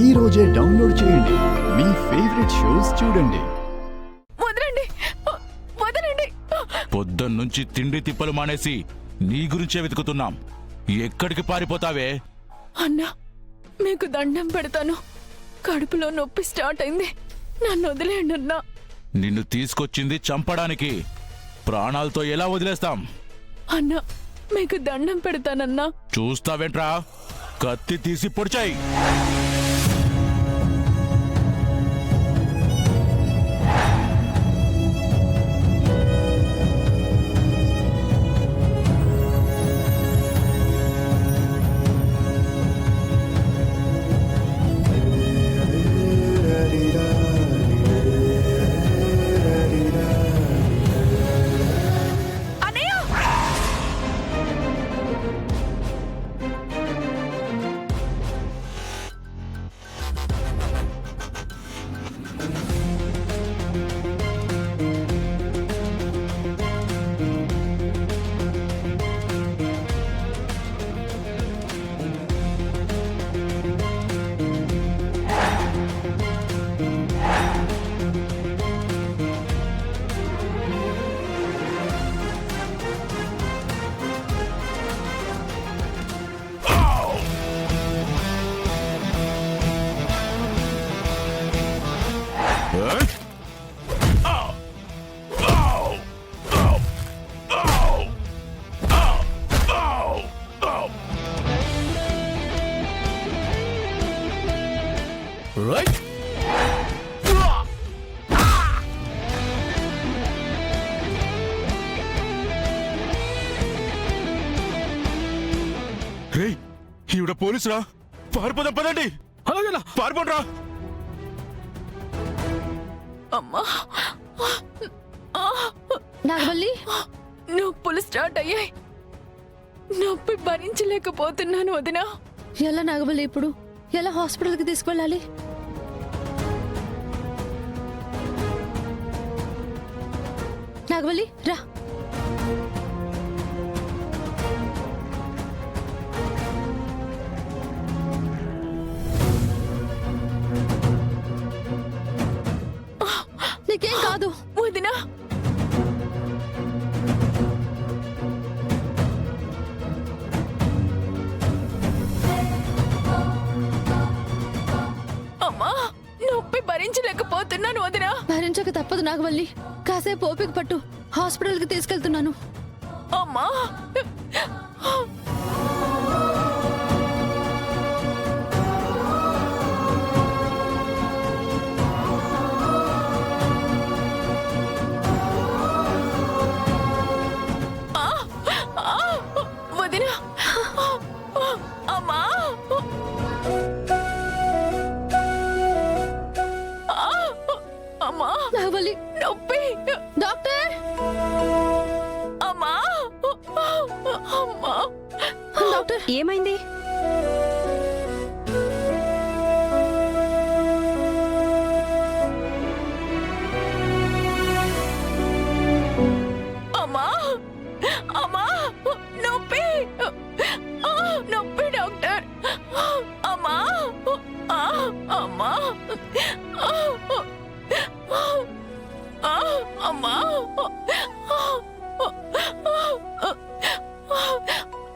ఈ రోజే డౌన్లోడ్ చేయండి. మీ ఫేవరెట్ షోస్ చూడండి. వదలండి, వదలండి. పొద్దున్నుంచి తిండి తిప్పలు మానేసి నీ గురించే వెతుకుతున్నాం. ఎక్కడికి పారిపోతావే? అన్నా, మీకు దండం పెడతాను. కడుపులో నొప్పి స్టార్ట్ అయింది. నన్ను వదిలేయండి అన్నా. నిన్ను తీసుకొచ్చింది చంపడానికి. ప్రాణాలతో ఎలా వదిలేస్తాం? అన్నా, మీకు దండం పెడతానన్నా. చూస్తావేంట్రా? కత్తి తీసి పొడిచాయి. ఈవిడ పోలీసురా? పారిపోదాం పదండి. అలాగేనా? పారిపోండ్రా. అమ్మా, నాగవల్లి, నొప్పులు స్టార్ట్ అయ్యాయి. నొప్పి భరించలేకపోతున్నాను వదినా. ఎలా నాగవల్లి? ఇప్పుడు ఎలా హాస్పిటల్కి తీసుకువెళ్ళాలి? నాగవల్లి రా. నీకేం కాదు వదినా. అమ్మా, నొప్పి భరించలేకపోతున్నాను వదినా. భరించక తప్పదు నాగవల్లి. కాసేపు ఓపిక పట్టు. హాస్పిటల్కి తీసుకెళ్తున్నాను. అమ్మా, వదినా. అమ్మా, అమ్మా, నాగవల్లి, నొప్పి. డాక్టర్! అమ్మా, అమ్మా. డాక్టర్, ఏమైంది? అమ్మా, అమ్మా, నొప్పి. నొప్పి డాక్టర్. అమ్మా, అమ్మా, అమ్మా,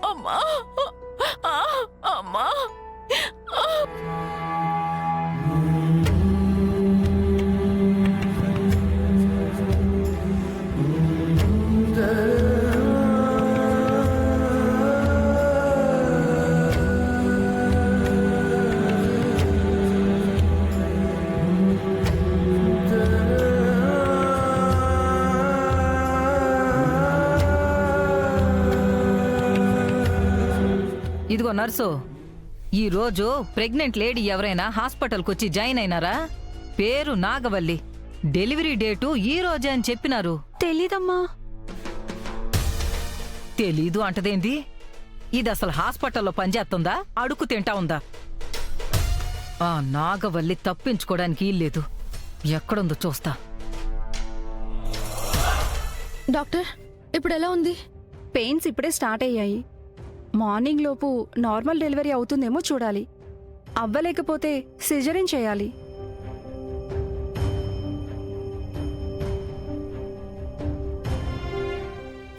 అమ్మా, అమ్మా. ఇదిగో నర్సు, ఈరోజు ప్రెగ్నెంట్ లేడీ ఎవరైనా హాస్పిటల్కి వచ్చి జాయిన్ అయినారా? పేరు నాగవల్లి. డెలివరీ డేటు ఈ రోజే అని చెప్పినారు. తెలీదమ్మా. తెలీదు అంటదేంది? ఇది అసలు హాస్పిటల్లో పనిచేస్తుందా, అడుక్కు తింటా ఉందా? ఆ నాగవల్లి తప్పించుకోవడానికి ఇల్లేదు. ఎక్కడుందో చూస్తా. డాక్టర్, ఇప్పుడు ఎలా ఉంది? పెయిన్స్ ఇప్పుడే స్టార్ట్ అయ్యాయి. మార్నింగ్ లోపు నార్మల్ డెలివరీ అవుతుందేమో చూడాలి. అవ్వలేకపోతే సిజరిన్ చేయాలి.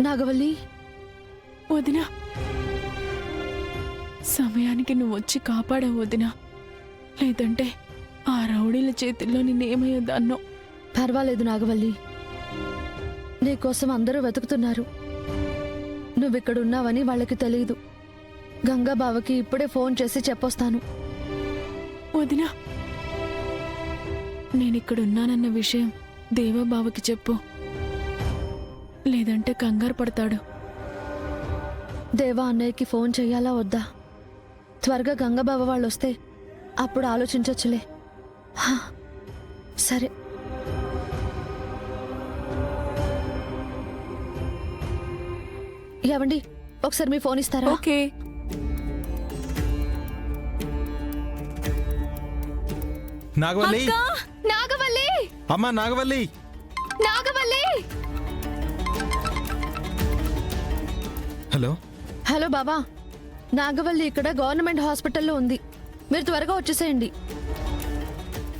నాగవల్లి, వదినా, సమయానికి నువ్వు వచ్చి కాపాడావు వదినా. లేదంటే ఆ రౌడీల చేతుల్లో నిన్నేమయ్యేదాన్నో. పర్వాలేదు నాగవల్లి, నీకోసం అందరూ వెతుకుతున్నారు. నువ్విక్కడున్నావని వాళ్ళకి తెలియదు. గంగాబావకి ఇప్పుడే ఫోన్ చేసి చెప్పొస్తాను. వదినా, నేనిక్కడున్నానన్న విషయం దేవాబావకి చెప్పు. లేదంటే కంగారు పడతాడు. దేవా అన్నయ్యకి ఫోన్ చెయ్యాలా వద్దా? త్వరగా గంగాబావ వాళ్ళు వస్తే అప్పుడు ఆలోచించొచ్చులే. హా, సరే. ఏవండి, ఒకసారి మీ ఫోన్ ఇస్తారా? ఓకే. నాగవల్లి, నాగవల్లి, అమ్మా నాగవల్లి, నాగవల్లి. హలో. హలో బాబా, నాగవల్లి ఇక్కడ గవర్నమెంట్ హాస్పిటల్లో ఉంది. మీరు త్వరగా వచ్చేసేయండి.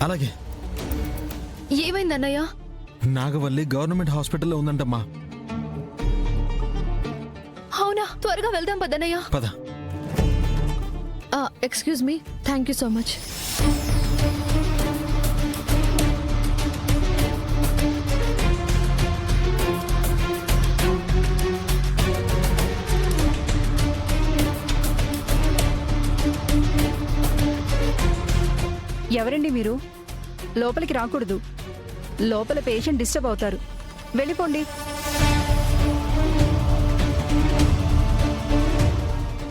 అలాగే. ఏమైంది అన్నయ్య? నాగవల్లి గవర్నమెంట్ హాస్పిటల్లో ఉందంటమ్మా. అవునా? త్వరగా వెళ్దాం పదన్నయ్య. పద. Excuse me, thank you so much. ఎవరండి మీరు? లోపలికి రాకూడదు. లోపల పేషెంట్ డిస్టర్బ్ అవుతారు. వెళ్ళిపోండి.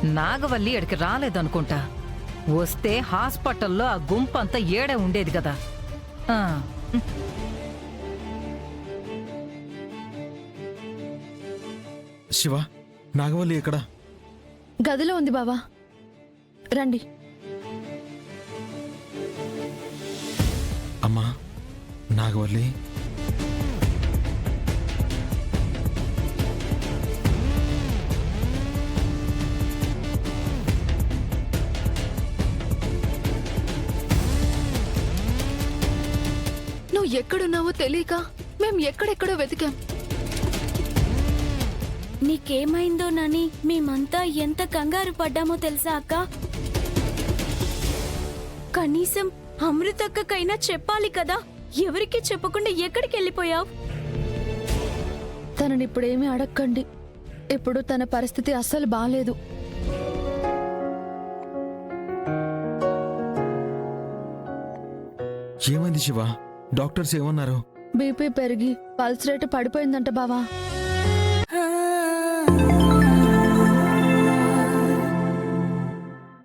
నాగవల్లి ఎక్కడికి రాలేదనుకుంటా. వస్తే హాస్పిటల్లో ఆ గుంపంతా ఏడే ఉండేది కదా. ఆ, శివ, నాగవల్లి ఎక్కడ? గదిలో ఉంది బావా, రండి. అమ్మా నాగవల్లి. నువ్వు ఎక్కడున్నావో తెలియక మేం ఎక్కడెక్కడో వెతికాం. నీకేమైందోనని మేమంతా ఎంత కంగారు పడ్డామో తెలుసా అక్క? కనీసం అమృతక్కకైనా చెప్పాలి కదా. ఎవరికి చెప్పకుండా ఎక్కడికి వెళ్ళిపోయావు? తనని ఇప్పుడేమీ అడక్కండి. ఇప్పుడు తన పరిస్థితి అస్సలు బాలేదు. ఏమైంది శివ? డాక్టర్స్ ఏమన్నారు? బీపీ పెరిగి పల్స్ రేటు పడిపోయిందంట బావా.